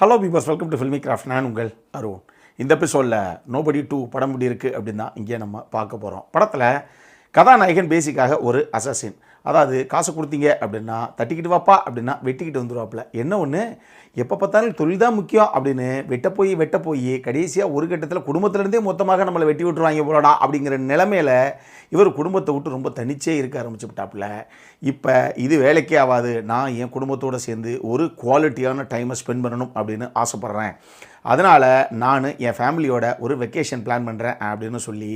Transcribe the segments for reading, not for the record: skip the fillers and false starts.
Hello பீபர்ஸ், welcome to filmi craft. நான் உங்கள் அருண். இந்த எபிசோடில் நோபடி 2 படம் எப்படி இருக்குது அப்படின்னு தான் இங்கே நம்ம பார்க்க போகிறோம். படத்தில் கதாநாயகன் பேசிக்காக ஒரு அசசின். அதாவது காசு கொடுத்தீங்க அப்படின்னா தட்டிக்கிட்டு வாப்பா அப்படின்னா வெட்டிக்கிட்டு வந்துடுவாப்புல. என்ன ஒன்று, எப்போ பார்த்தாலும் தொழில் தான் முக்கியம் அப்படின்னு வெட்ட போய் கடைசியாக ஒரு கட்டத்தில் குடும்பத்திலேருந்தே மொத்தமாக நம்மளை வெட்டி விட்டுருவாங்க போலடா அப்படிங்கிற நிலைமையில் இவர் குடும்பத்தை விட்டு ரொம்ப தனிச்சே இருக்க ஆரம்பிச்சு விட்டாப்புல. இப்போ இது வேலைக்கே ஆகாது, நான் என் குடும்பத்தோடு சேர்ந்து ஒரு குவாலிட்டியான டைமை ஸ்பெண்ட் பண்ணணும் அப்படின்னு ஆசைப்பட்றேன். அதனால் நான் என் ஃபேமிலியோட ஒரு வெக்கேஷன் பிளான் பண்ணுறேன் அப்படின்னு சொல்லி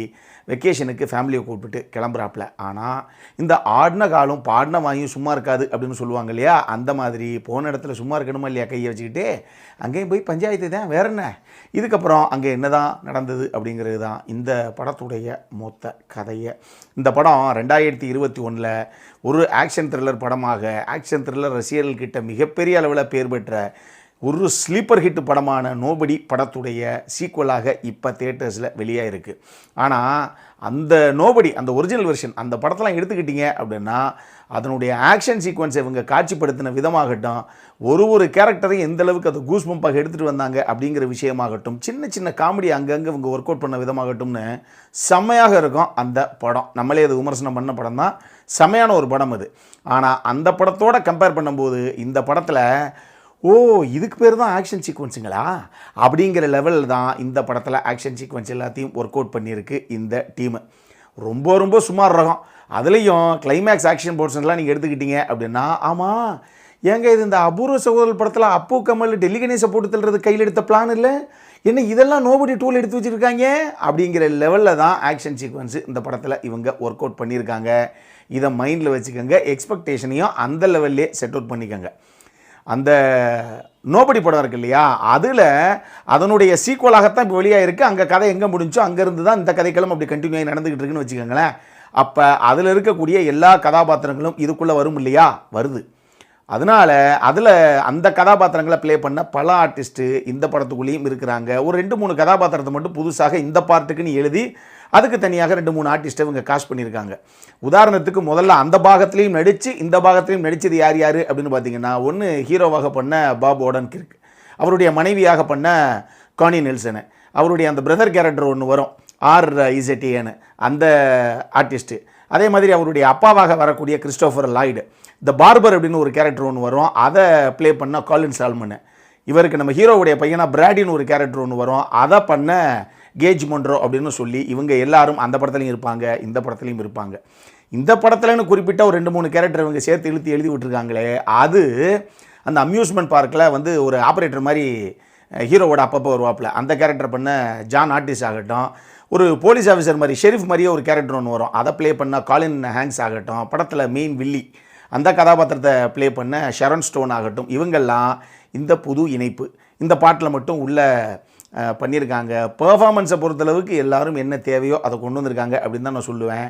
வெக்கேஷனுக்கு ஃபேமிலியை கூப்பிட்டு கிளம்புறாப்புல. ஆனால் இந்த ஆடின காலம் பாடின வாங்கியும் சும்மா இருக்காது அப்படின்னு சொல்லுவாங்க இல்லையா, அந்த மாதிரி போன இடத்துல சும்மா இருக்கணுமா இல்லையா கையை வச்சுக்கிட்டு அங்கேயும் போய் பஞ்சாயத்து தான், வேற என்ன. இதுக்கப்புறம் அங்கே என்ன தான் நடந்தது அப்படிங்கிறது தான் இந்த படத்துடைய மொத்த கதையை. இந்த படம் 2021 ஒரு ஆக்ஷன் த்ரில்லர் படமாக, ஆக்ஷன் த்ரில்லர் ரசிகர்கள்கிட்ட மிகப்பெரிய அளவில் பேர் பெற்ற ஒரு ஸ்லீப்பர் ஹிட் படமான நோபடி படத்துடைய சீக்குவலாக இப்போ தியேட்டர்ஸில் வெளியாக இருக்குது. ஆனால் அந்த நோபடி, அந்த ஒரிஜினல் வெர்ஷன், அந்த படத்தெல்லாம் எடுத்துக்கிட்டிங்க அப்படின்னா அதனுடைய ஆக்ஷன் சீக்வன்ஸை இவங்க காட்சிப்படுத்தின விதமாகட்டும், ஒரு கேரக்டரையும் எந்த அளவுக்கு அதை கூஸ் பம்பாக எடுத்துகிட்டு வந்தாங்க அப்படிங்கிற விஷயமாகட்டும், சின்ன காமெடி அங்கங்கே இவங்க ஒர்க் அவுட் பண்ண விதமாகட்டும்னு செம்மையாக இருக்கும் அந்த படம். நம்மளே அது விமர்சனம் பண்ண படம் தான், செம்மையான ஒரு படம் அது. ஆனால் அந்த படத்தோடு கம்பேர் பண்ணும்போது இந்த படத்தில் இதுக்கு பேர் தான் ஆக்ஷன் சீக்வன்ஸுங்களா அப்படிங்கிற லெவலில் தான் இந்த படத்தில் ஆக்ஷன் சீக்வன்ஸ் எல்லாத்தையும் ஒர்க் அவுட் பண்ணியிருக்கு இந்த டீமு. ரொம்ப சுமார் ரகம். அதுலேயும் கிளைமேக்ஸ் ஆக்ஷன் போர்ஷன்லாம் நீங்கள் எடுத்துக்கிட்டீங்க அப்படின்னா, ஆமாம் ஏங்க இது இந்த அபூர்வ சகோதரர் படத்தில் அப்பு கமல் டெல்லி கணேசை போட்டு தள்ளுறது கையில் எடுத்த பிளான் இல்லை என்ன, இதெல்லாம் நோபடி 2 எடுத்து வச்சுருக்காங்க அப்படிங்கிற லெவலில் தான் ஆக்ஷன் சீக்வன்ஸு இந்த படத்தில் இவங்க ஒர்க் அவுட் பண்ணியிருக்காங்க. இதை மைண்டில் வச்சுக்கோங்க, எக்ஸ்பெக்டேஷனையும் அந்த லெவல்லே செட் அவுட் பண்ணிக்கோங்க. அந்த நோபடி படம் இருக்கு இல்லையா, அதில் அதனுடைய சீக்குவலாகத்தான் இப்போ வெளியாக இருக்குது. அங்கே கதை எங்கே முடிஞ்சோ அங்கேருந்து தான் இந்த கதைக்களம் அப்படி கண்டினியூ ஆகி நடந்துக்கிட்டு இருக்குன்னு வச்சுக்கோங்களேன். அப்போ அதில் இருக்கக்கூடிய எல்லா கதாபாத்திரங்களும் இதுக்குள்ளே வரும் இல்லையா, வருது. அதனால் அதில் அந்த கதாபாத்திரங்களை ப்ளே பண்ண பல ஆர்டிஸ்ட்டு இந்த படத்துக்குள்ளேயும் இருக்கிறாங்க. ஒரு 2-3 கதாபாத்திரத்தை மட்டும் புதுசாக இந்த பார்ட்டுக்குன்னு எழுதி அதுக்கு தனியாக 2-3 ஆர்டிஸ்ட்டை இவங்க காஸ்ட் பண்ணியிருக்காங்க. உதாரணத்துக்கு முதல்ல அந்த பாகத்துலேயும் நடித்து இந்த பாகத்துலேயும் நடித்தது யார் அப்படின்னு பார்த்தீங்கன்னா, ஒன்று ஹீரோவாக பண்ண பாப் ஓடன்கிர்க், அவருடைய மனைவியாக பண்ண கானி நெல்சனு, அவருடைய அந்த பிரதர் கேரக்டர் ஒன்று வரும் RZAன்னு அந்த ஆர்டிஸ்ட்டு, அதே மாதிரி அவருடைய அப்பாவாக வரக்கூடிய கிறிஸ்டோஃபர் லாய்டு, த பார்பர் அப்படின்னு ஒரு கேரக்டர் ஒன்று வரும், அதை ப்ளே பண்ண காலின் சால்மனு, இவருக்கு நம்ம ஹீரோவுடைய பையனாக பிராடின்னு ஒரு கேரக்டர் ஒன்று வரும், அதை பண்ண கேஜ் மொன்ரோ அப்படின்னு சொல்லி இவங்க எல்லாரும் அந்த படத்துலையும் இருப்பாங்க, இந்த படத்துலையும் இருப்பாங்க. இந்த படத்துலன்னு குறிப்பிட்ட ஒரு 2-3 கேரக்டர் இவங்க சேர்த்து இழுத்து எழுதி விட்டுருக்காங்களே, அது அந்த அம்யூஸ்மெண்ட் பார்க்கில் வந்து ஒரு ஆப்ரேட்டர் மாதிரி ஹீரோவோட அப்பப்போ வருவாப்பில், அந்த கேரக்டர் பண்ண ஜான் ஆர்டிஸ் ஆகட்டும், ஒரு போலீஸ் ஆஃபீஸர் மாதிரி ஷெரீஃப் மாதிரியே ஒரு கேரக்டர் ஒன்று வரும், அதை ப்ளே பண்ண காலின் ஹேங்க்ஸ் ஆகட்டும், படத்தில் மெயின் வில்லி அந்த கதாபாத்திரத்தை ப்ளே பண்ண ஷரன் ஸ்டோன் ஆகட்டும், இவங்கெல்லாம் இந்த புது இணைப்பு இந்த பாட்டில் மட்டும் உள்ள பண்ணியிருக்காங்க. பெர்ஃபார்மன்ஸை பொறுத்தளவுக்கு எல்லாரும் என்ன தேவையோ அதை கொண்டு வந்திருக்காங்க அப்படின்னு தான் நான் சொல்லுவேன்.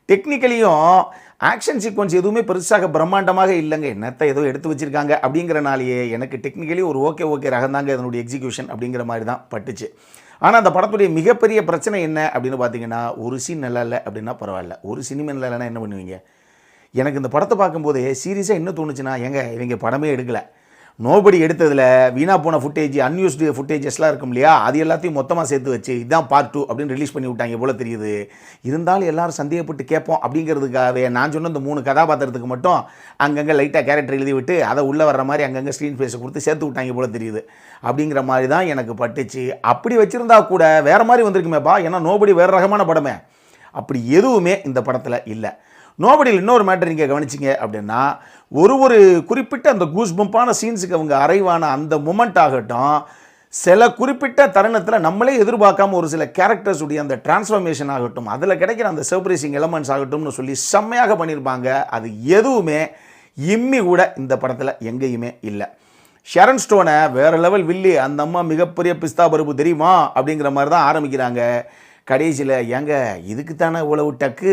டெக்னிக்கலியும் ஆக்ஷன் சீக்வன்ஸ் எதுவுமே பெருசாக பிரம்மாண்டமாக இல்லைங்க, என்னத்தை ஏதோ எடுத்து வச்சுருக்காங்க அப்படிங்கிறனாலேயே எனக்கு டெக்னிக்கலி ஒரு ஓகே ரகந்தாங்க இதனுடைய எக்ஸிக்யூஷன் அப்படிங்கிற மாதிரி தான் பட்டுச்சு. ஆனால் அந்த படத்துடைய மிகப்பெரிய பிரச்சனை என்ன அப்படின்னு பார்த்தீங்கன்னா, ஒரு சீன் நல்லா இல்லை அப்படின்னா பரவாயில்ல, ஒரு சினிமா நல்லா இல்லைன்னா என்ன பண்ணுவீங்க. எனக்கு இந்த படத்தை பார்க்கும்போதே சீரியஸாக என்ன தோணுச்சுன்னா, இவங்க படமே எடுக்கலை, நோபடி எடுத்ததில் வீணாக போன ஃபுட்டேஜ், அன்யூஸ்டு ஃபுட்டேஜஸ்லாம் இருக்கும் இல்லையா, அது எல்லாத்தையும் மொத்தமாக சேர்த்து வச்சு இதுதான் பார்ட் 2 அப்படின்னு ரிலீஸ் பண்ணி விட்டாங்க போல தெரியுது. இருந்தாலும் எல்லாரும் சந்தேகப்பட்டு கேட்போம் அப்படிங்கிறதுக்காகவே நான் சொன்ன இந்த 3 கதாபாத்திரத்துக்கு மட்டும் அங்கங்கே லைட்டாக கேரக்டர் எழுதி விட்டு அதை உள்ளே வர்ற மாதிரி அங்கங்கே ஸ்க்ரீன் ஸ்பேஸை கொடுத்து சேர்த்து விட்டாங்க போல தெரியுது. அப்படிங்கிற மாதிரி தான் எனக்கு பட்டுச்சு. அப்படி வச்சுருந்தா கூட வேறு மாதிரி வந்திருக்குமேப்பா, ஏன்னா நோபடி வேறு ரகமான படமே. அப்படி எதுவுமே இந்த படத்தில் இல்லை. நோபடியில் இன்னொரு மேட்டர் நீங்கள் கவனிச்சிங்க அப்படின்னா, ஒரு குறிப்பிட்ட அந்த கூஸ் பம்பான சீன்ஸுக்கு அவங்க அரைவான அந்த மொமெண்ட் ஆகட்டும், சில குறிப்பிட்ட தருணத்தில் நம்மளே எதிர்பார்க்காம ஒரு சில கேரக்டர்ஸுடைய அந்த டிரான்ஸ்ஃபர்மேஷன் ஆகட்டும், அதில் கிடைக்கிற அந்த சர்ப்ரைசிங் எலமெண்ட்ஸ் ஆகட்டும்னு சொல்லி செம்மையாக பண்ணியிருப்பாங்க. அது எதுவுமே இம்மி கூட இந்த படத்தில் எங்கேயுமே இல்லை. ஷரன் ஸ்டோனை வேறு லெவல் வில்லி, அந்த அம்மா மிகப்பெரிய பிஸ்தா பருப்பு தெரியுமா அப்படிங்கிற மாதிரி தான் ஆரம்பிக்கிறாங்க. கடைசியில் இதுக்கு தானே இவ்வளவு டக்கு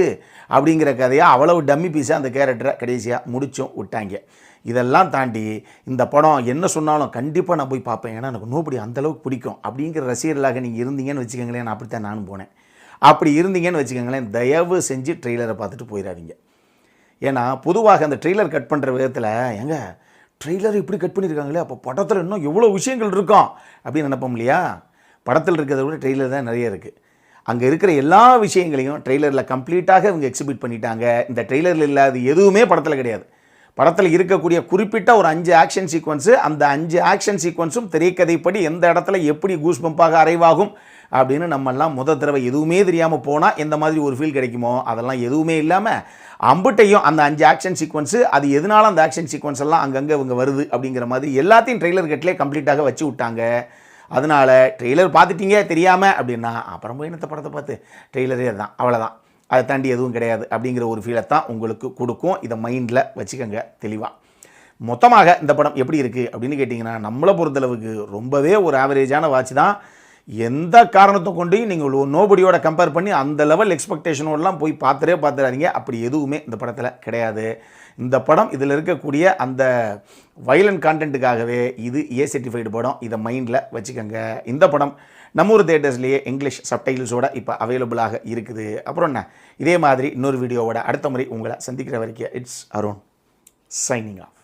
அப்படிங்கிற கதையாக அவ்வளவு டம்மி பீஸாக அந்த கேரக்டரை கடைசியாக முடிச்சும் விட்டாங்க. இதெல்லாம் தாண்டி இந்த படம் என்ன சொன்னாலும் கண்டிப்பாக நான் போய் பார்ப்பேன், ஏன்னா எனக்கு நோபடி அந்தளவுக்கு பிடிக்கும் அப்படிங்கிற ரசிகர்களாக நீங்கள் இருந்தீங்கன்னு வச்சுக்கோங்களேன். நான் அப்படித்தான் நானும் போனேன். அப்படி இருந்தீங்கன்னு வச்சுக்கோங்களேன், தயவு செஞ்சு ட்ரெய்லரை பார்த்துட்டு போயிடாதீங்க. ஏன்னா பொதுவாக அந்த ட்ரெய்லர் கட் பண்ணுற விதத்தில் ட்ரெய்லர் இப்படி கட் பண்ணியிருக்காங்களே, அப்போ படத்தில் இன்னும் எவ்வளோ விஷயங்கள் இருக்கும் அப்படின்னு நினைப்போம் இல்லையா? படத்தில் இருக்கிறத விட ட்ரெய்லர் தான் நிறைய இருக்குது. அங்கே இருக்கிற எல்லா விஷயங்களையும் ட்ரெய்லரில் கம்ப்ளீட்டாக இவங்க எக்ஸிபிட் பண்ணிட்டாங்க. இந்த ட்ரெய்லரில் இல்லாத எதுவுமே படத்தில் கிடையாது. படத்தில் இருக்கக்கூடிய குறிப்பிட்ட ஒரு 5 ஆக்ஷன் சீக்வன்ஸு, அந்த 5 ஆக்ஷன் சீக்வன்ஸும் திரைக்கதைப்படி எந்த இடத்துல எப்படி கூஸ் பம்பாக அரைவாகும் அப்படின்னு நம்மெல்லாம் தடவை எதுவுமே தெரியாமல் போனால் எந்த மாதிரி ஒரு ஃபீல் கிடைக்குமோ அதெல்லாம் எதுவுமே இல்லாமல் அம்புட்டையும் அந்த 5 ஆக்ஷன் சீக்வன்ஸு, அது எதனால அந்த ஆக்ஷன் சீக்வன்ஸ் எல்லாம் அங்கங்கே இவங்க வருது அப்படிங்கிற மாதிரி எல்லாத்தையும் ட்ரெய்லர் கட்டிலே கம்ப்ளீட்டாக வச்சு விட்டாங்க. அதனால் ட்ரெய்லர் பார்த்துட்டீங்க தெரியாமல் அப்படின்னா அப்புறம் போய் இந்த படத்தை பார்த்து ட்ரெய்லரே தான், அவ்வளோதான், அதை தாண்டி எதுவும் கிடையாது அப்படிங்கிற ஒரு ஃபீலை தான் உங்களுக்கு கொடுக்கும். இதை மைண்டில் வச்சுக்கோங்க தெளிவாக. மொத்தமாக இந்த படம் எப்படி இருக்குது அப்படின்னு கேட்டிங்கன்னா, நம்மளை பொறுத்தளவுக்கு ரொம்பவே ஒரு ஆவரேஜான வாட்ச் தான். எந்த காரணத்தை கொண்டு நீங்கள் நோபடியோட கம்பேர் பண்ணி அந்த லெவல் எக்ஸ்பெக்டேஷனோடலாம் போய் பார்த்துடாதீங்க. அப்படி எதுவுமே இந்த படத்தில் கிடையாது. இந்த படம் இதில் இருக்கக்கூடிய அந்த வைலண்ட் கான்டென்ட்டுக்காகவே இது ஏ சர்டிஃபைடு படம். இதை மைண்டில் வச்சுக்கோங்க. இந்த படம் நம்ம ஊர் தியேட்டர்ஸ்லேயே இங்கிலீஷ் சப்டைட்டில்ஸோட இப்போ அவைலபிளாக இருக்குது. அப்புறம் என்ன, இதே மாதிரி இன்னொரு வீடியோவோட அடுத்த முறை உங்களை சந்திக்கிற வரைக்கும் இட்ஸ் அருண் சைனிங் ஆஃப்.